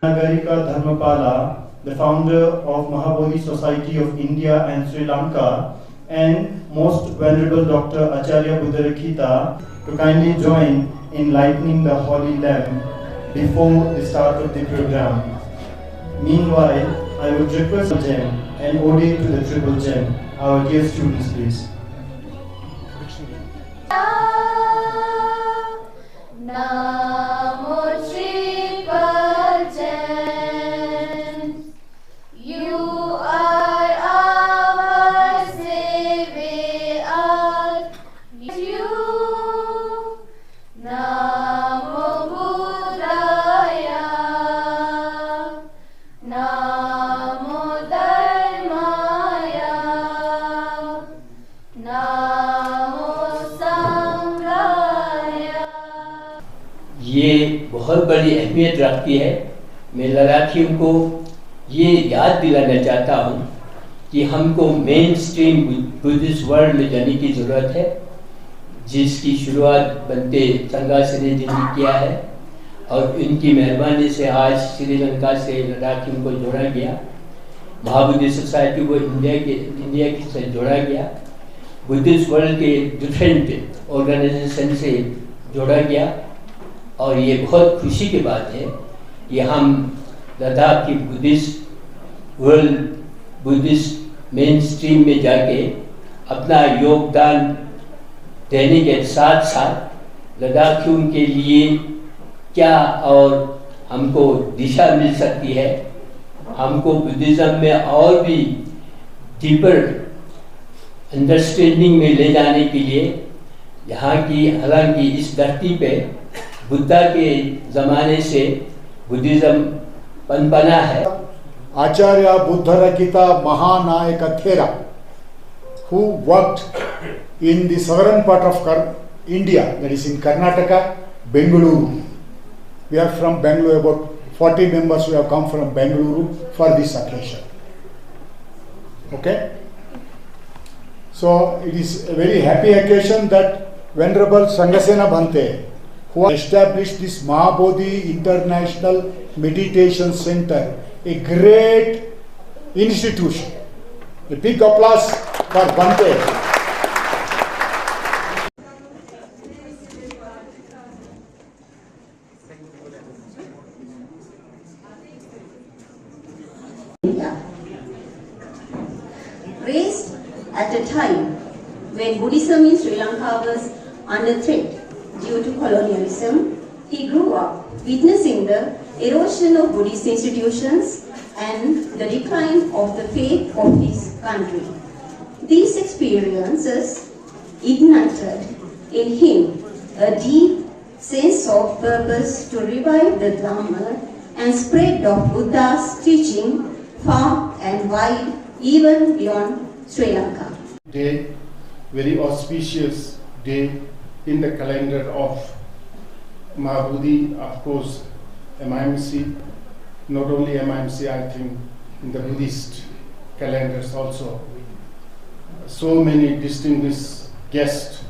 Angagarika Dharmapala, the founder of Mahabodhi Society of India and Sri Lanka, and Most Venerable Dr. Acharya Buddha Rakkhita to kindly join in lighting the holy lamp before the start of the program. Meanwhile, I would request a gem and ode to the triple gem. Our dear students, please. ये बहुत बड़ी अहमियत रखती है। मैं लद्दाखियों को ये याद दिलाना चाहता हूँ कि हमको मेन स्ट्रीम बुद्धिस्ट वर्ल्ड में जाने की ज़रूरत है, जिसकी शुरुआत बनते संगासने जी ने किया है और इनकी मेहरबानी से आज श्रीलंका से लद्दाखियों को जोड़ा गया, महाबोधि सोसाइटी को इंडिया से जोड़ा गया, बुद्धिस्ट वर्ल्ड के डिफरेंट ऑर्गेनाइजेशन से जोड़ा गया। और ये बहुत खुशी की बात है कि हम लद्दाख की बुद्धिस्ट मेन स्ट्रीम में जाके अपना योगदान देने के साथ साथ लद्दाखियों के लिए क्या और हमको दिशा मिल सकती है, हमको बुद्धिज़्म में और भी डीपर अंडरस्टैंडिंग में ले जाने के लिए यहाँ की, हालांकि इस धरती पे बुद्धा के ज़माने से बुद्धिज़्म पनपना है। Acharya Buddha Rakkhita Mahanayaka Thera, who worked in the southern part of India, that is in Karnataka, Bengaluru. We are from Bangalore, about 40 members who have come from Bengaluru for this occasion. Okay? So it is a very happy occasion that Venerable Sangasena Bhante, who established this Mahabodhi International Meditation Center, a great institution. A big applause for Bhante. Raised at a time when Buddhism in Sri Lanka was under threat due to colonialism, he grew up witnessing the erosion of Buddhist institutions and the decline of the faith of his country. These experiences ignited in him a deep sense of purpose to revive the Dharma and spread of Buddha's teaching far and wide, even beyond Sri Lanka. Day, very auspicious day in the calendar of Mahabodhi, of course, MIMC, not only MIMC, I think in the Buddhist calendars also. So many distinguished guests,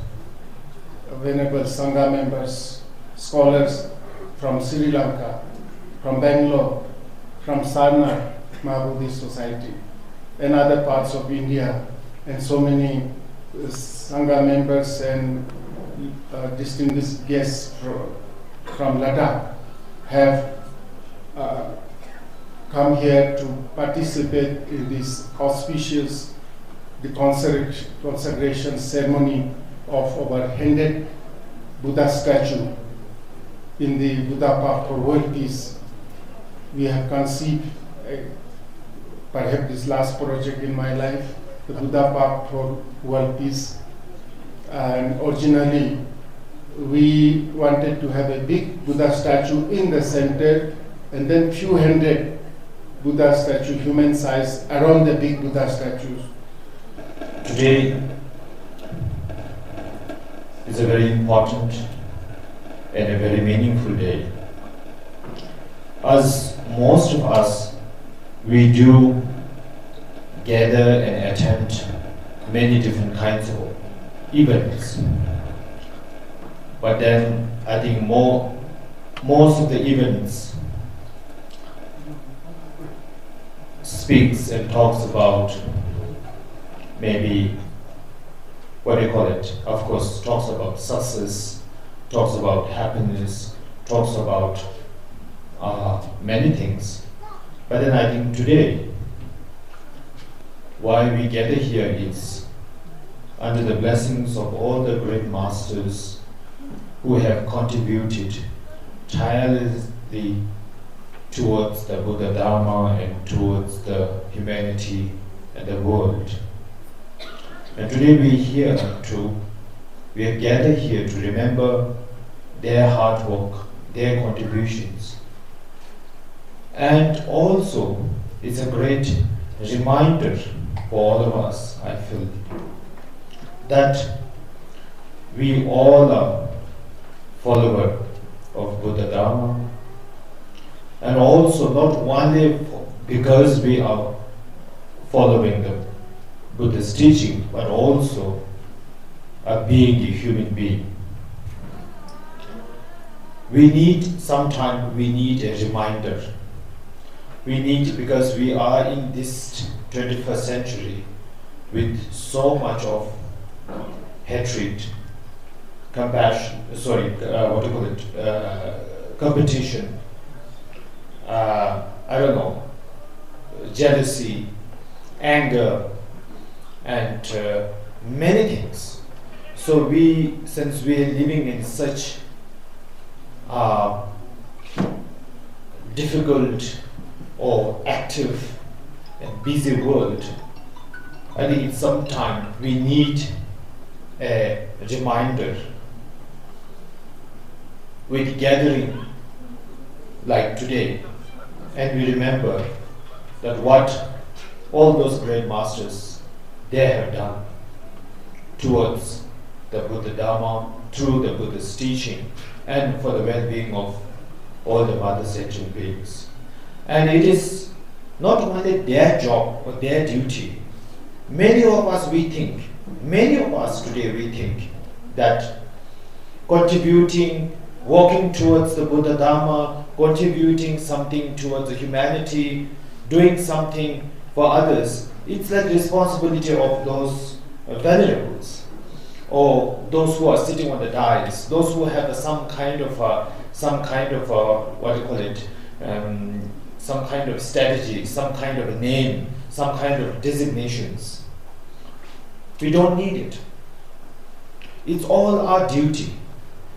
Venerable Sangha members, scholars from Sri Lanka, from Bangalore, from Sarnath Mahabodhi Society, and other parts of India, and so many Sangha members and distinguished guests from Ladakh have come here to participate in this auspicious consecration ceremony of our 100th Buddha statue in the Buddha Park for World Peace. We have conceived perhaps this last project in my life, the Buddha Park for World Peace. And originally, we wanted to have a big Buddha statue in the center, and then few hundred Buddha statue, human size, around the big Buddha statues. Today is a very important and a very meaningful day. As most of us, we do gather and attend many different kinds of events. But then I think most of the events speaks and talks about maybe, what do you call it? Of course, talks about success, talks about happiness, talks about many things. But then I think today, why we gather here is under the blessings of all the great masters who have contributed tirelessly towards the Buddha Dharma and towards the humanity and the world. And today we are gathered here to remember their hard work, their contributions. And also, it's a great reminder for all of us, I feel, that we all are followers of Buddha Dharma, and also not only because we are following the Buddha's teaching, but also being a human being. We need a reminder. We need, because we are in this 21st century with so much of hatred, compassion, competition, jealousy, anger, and many things. So since we are living in such difficult or active and busy world, I think it's some time we need a reminder with gathering like today, and we remember that what all those great masters they have done towards the Buddha Dharma, through the Buddha's teaching, and for the well-being of all the other sentient beings. And it is not only their job or their duty. Many of us today we think that contributing, working towards the Buddha Dharma, contributing something towards the humanity, doing something for others, it's like responsibility of those venerables, or those who are sitting on the dais, those who have some kind of some kind of strategy, some kind of a name, some kind of designations. We don't need it. It's all our duty.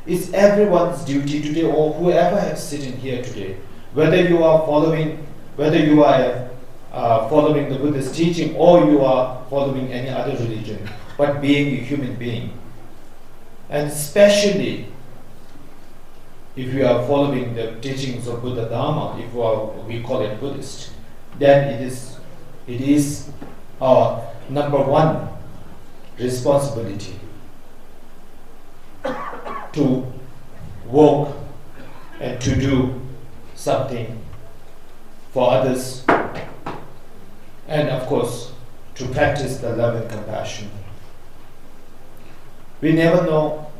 It's everyone's duty today, or whoever is sitting here today, whether you are following the Buddha's teaching or you are following any other religion, but being a human being. And especially if you are following the teachings of Buddha Dharma, we call it Buddhist, then it is our number one responsibility to work and to do something for others, and of course to practice the love and compassion. We never know,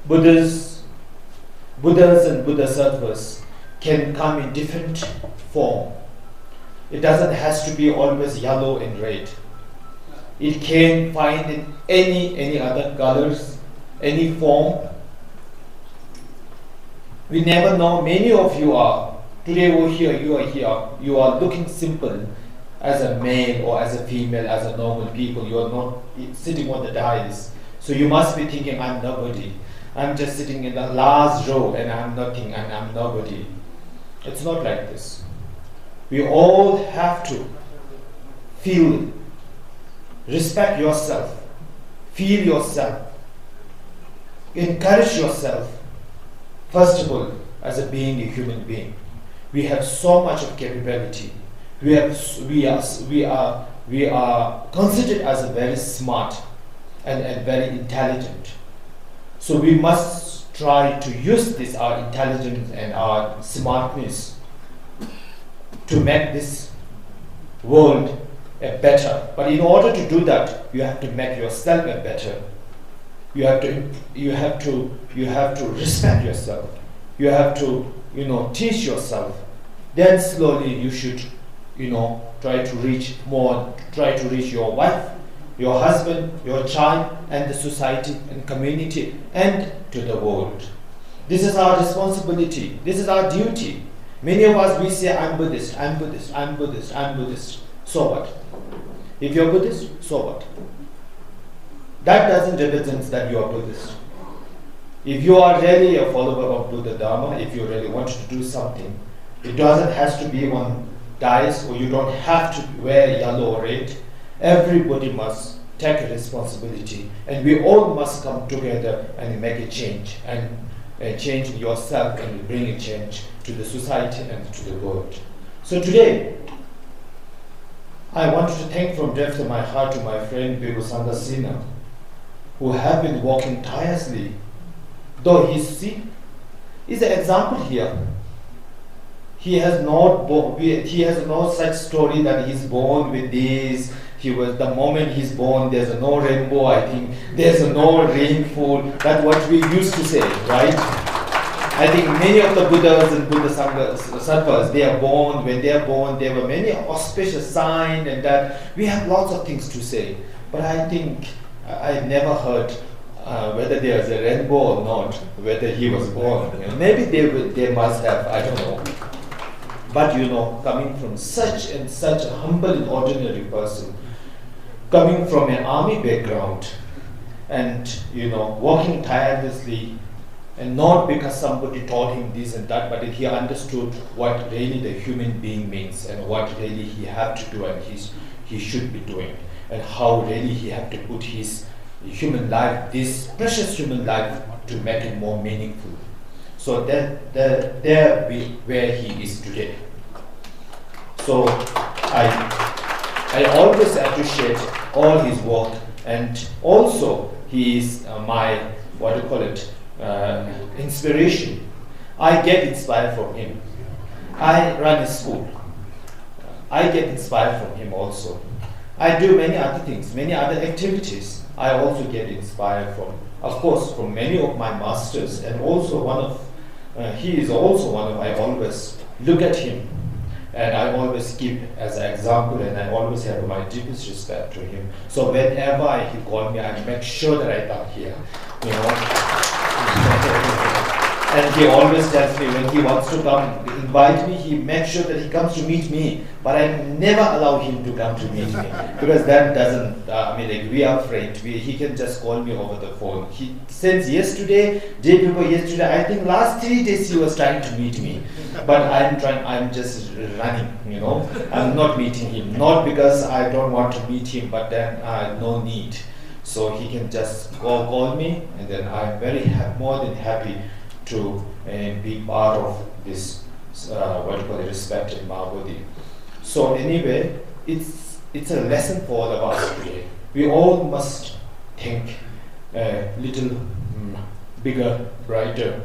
Buddhas and Bodhisattvas can come in different form. It doesn't has to be always yellow and red. It can find in any other colors, any form. We never know. Many of you are today over here. You are looking simple as a male or as a female, as a normal people. You are not sitting on the dais. So you must be thinking, I'm nobody. I'm just sitting in the last row and I'm nothing and I'm nobody. It's not like this. We all have to feel, respect yourself, feel yourself, encourage yourself. First of all, as a being, a human being, we have so much of capability. We are considered as a very smart and very intelligent. So we must try to use this, our intelligence and our smartness, to make this world a better. But in order to do that, you have to make yourself a better. You have to respect yourself. You have to, teach yourself. Then slowly you should, try to reach your wife, your husband, your child, and the society and community, and to the world. This is our responsibility. This is our duty. Many of us, we say, I'm Buddhist, I'm Buddhist, I'm Buddhist, I'm Buddhist. So what? If you're Buddhist, so what? That doesn't represent that you are Buddhist. If you are really a follower of Buddha Dharma, if you really want to do something, it doesn't have to be on dais, or you don't have to wear yellow or red. Everybody must take a responsibility, and we all must come together and make a change, and change yourself and bring a change to the society and to the world. So today, I want to thank from depth of my heart to my friend Bhikkhu Sangasena, who have been working tirelessly. Though he's sick, he's an example here. He has no such story that he's born with this. The moment he's born, there's no rainbow, I think, there's no rainfall. That's what we used to say, right? I think many of the Buddhas and Bodhisattvas, they are born, when they are born, there were many auspicious signs, and that we have lots of things to say. But I think I never heard whether there's a rainbow or not, whether he was born. Maybe they must have, I don't know. But coming from such a humble and ordinary person, coming from an army background, and working tirelessly And not because somebody told him this and that, but he understood what really the human being means and what really he had to do and he should be doing, and how really he had to put his human life, this precious human life, to make it more meaningful. So where he is today. So I always appreciate all his work, and also he is my, what do you call it, inspiration. I get inspired from him. I run a school. I get inspired from him also. I do many other things, many other activities. I also get inspired from, of course, from many of my masters, and also he is also one of, I always look at him and I always keep as an example, and I always have my deepest respect to him. So whenever he calls me, I make sure that I come here, you know. And he always tells me when he wants to come, invite me, he makes sure that he comes to meet me. But I never allow him to come to meet me, because that doesn't, we are friends. He can just call me over the phone. Since yesterday, day before yesterday, I think last 3 days he was trying to meet me. But I'm just running, you know. I'm not meeting him. Not because I don't want to meet him, but then no need. So he can just call me, and then I'm more than happy to be part of this respected Mahabodhi. So anyway, it's a lesson for all of us today. We all must think a little bigger, brighter,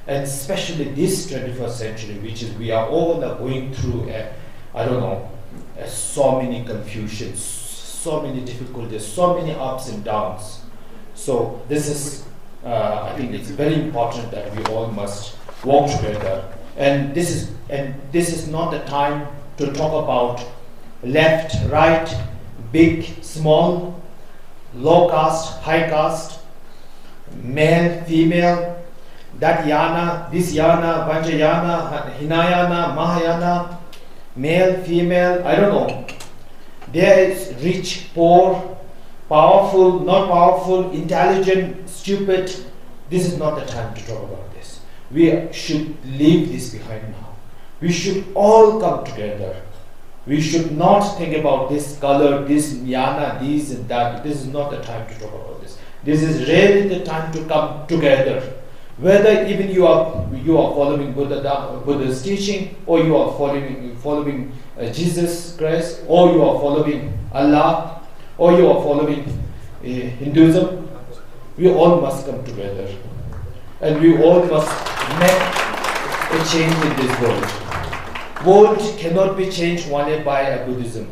and especially this 21st century, which is we are all going through so many confusions, so many difficulties, so many ups and downs. So this is I think it's very important that we all must work together. And this is not the time to talk about left, right, big, small, low caste, high caste, male, female, that yana, this yana, Vajrayana, Hinayana, Mahayana, male, female, I don't know. There is rich, poor, powerful, not powerful, intelligent, stupid. This is not the time to talk about this. We should leave this behind now. We should all come together. We should not think about this color, this yana, this and that. This is not the time to talk about this. This is really the time to come together. Whether even you are following Buddha's teaching, or you are following Jesus Christ, or you are following Allah, or you are following Hinduism, we all must come together. And we all must make a change in this world. World cannot be changed only by a Buddhism.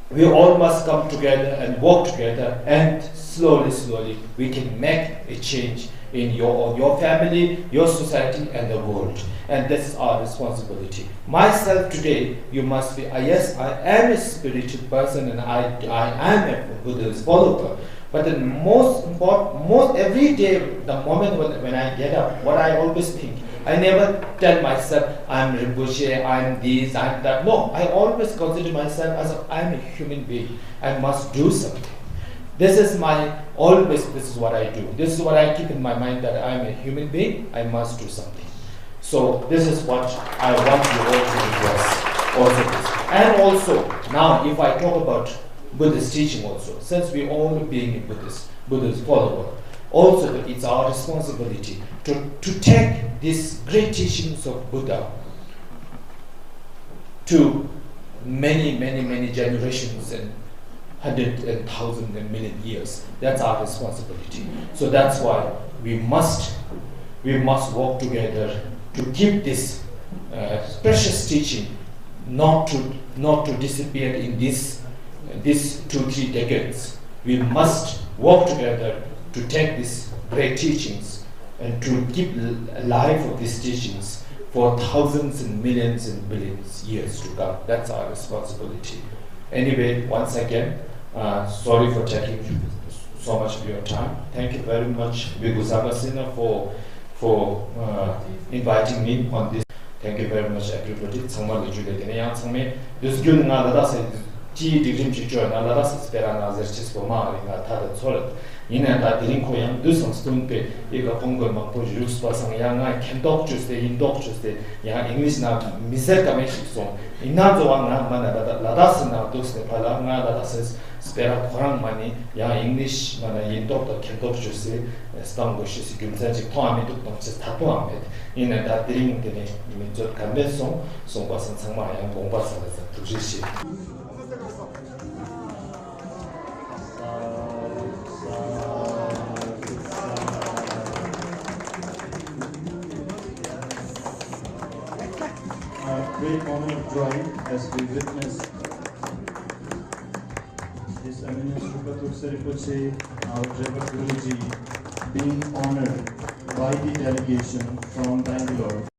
We all must come together and work together, and slowly we can make a change in your family, your society, and the world. And that's our responsibility. Myself today, you must be, yes, I am a spiritual person, and I am a Buddhist follower. But the most important, every day, the moment when I get up, what I always think, I never tell myself, I'm Rinpoche, I'm this, I'm that. No, I always consider myself as I'm a human being. I must do something. This is what I do. This is what I keep in my mind, that I'm a human being, I must do something. So this is what I want you all to address. And also, now if I talk about Buddhist teaching also, since we all being a Buddhist follower, also it's our responsibility to take these great teachings of Buddha to many generations and 100 and 1,000 and million years. That's our responsibility. So that's why we must work together to keep this precious teaching not to disappear in this 2-3 decades. We must work together to take these great teachings and to keep alive of these teachings for thousands and millions and billions years to come. That's our responsibility. Anyway, once again, sorry for taking so much of your time. Thank you very much, Bigu Samasina, for inviting me on this. Thank you very much, everybody. 정말 주례되는 양성매 뉴스 교능아 나다세 ji digrim chi jo na la ras spera na zer chis po ma ri ga ta da chol ina da dirin ko yang du sang stun pe e ga pong go ma po ju spa sang yang ai ken dok chu se in dok chu se ya english na miser ka me shi so ina zo wa na ma na da la ras na du se pa la nga da se spera korang mani ya english mana in dok da ken dok chu se stang go shi si gum sa ji to ame duk tong che ta po ame ina da dirin de ne mi jot ka me so pa sang sang ma yang gong pa sa da tu ji shi Great moment of joy as we witness His Eminence Rupa Tulsi Rinpoche, our Reverend Guruji, being honored by the delegation from Bangalore.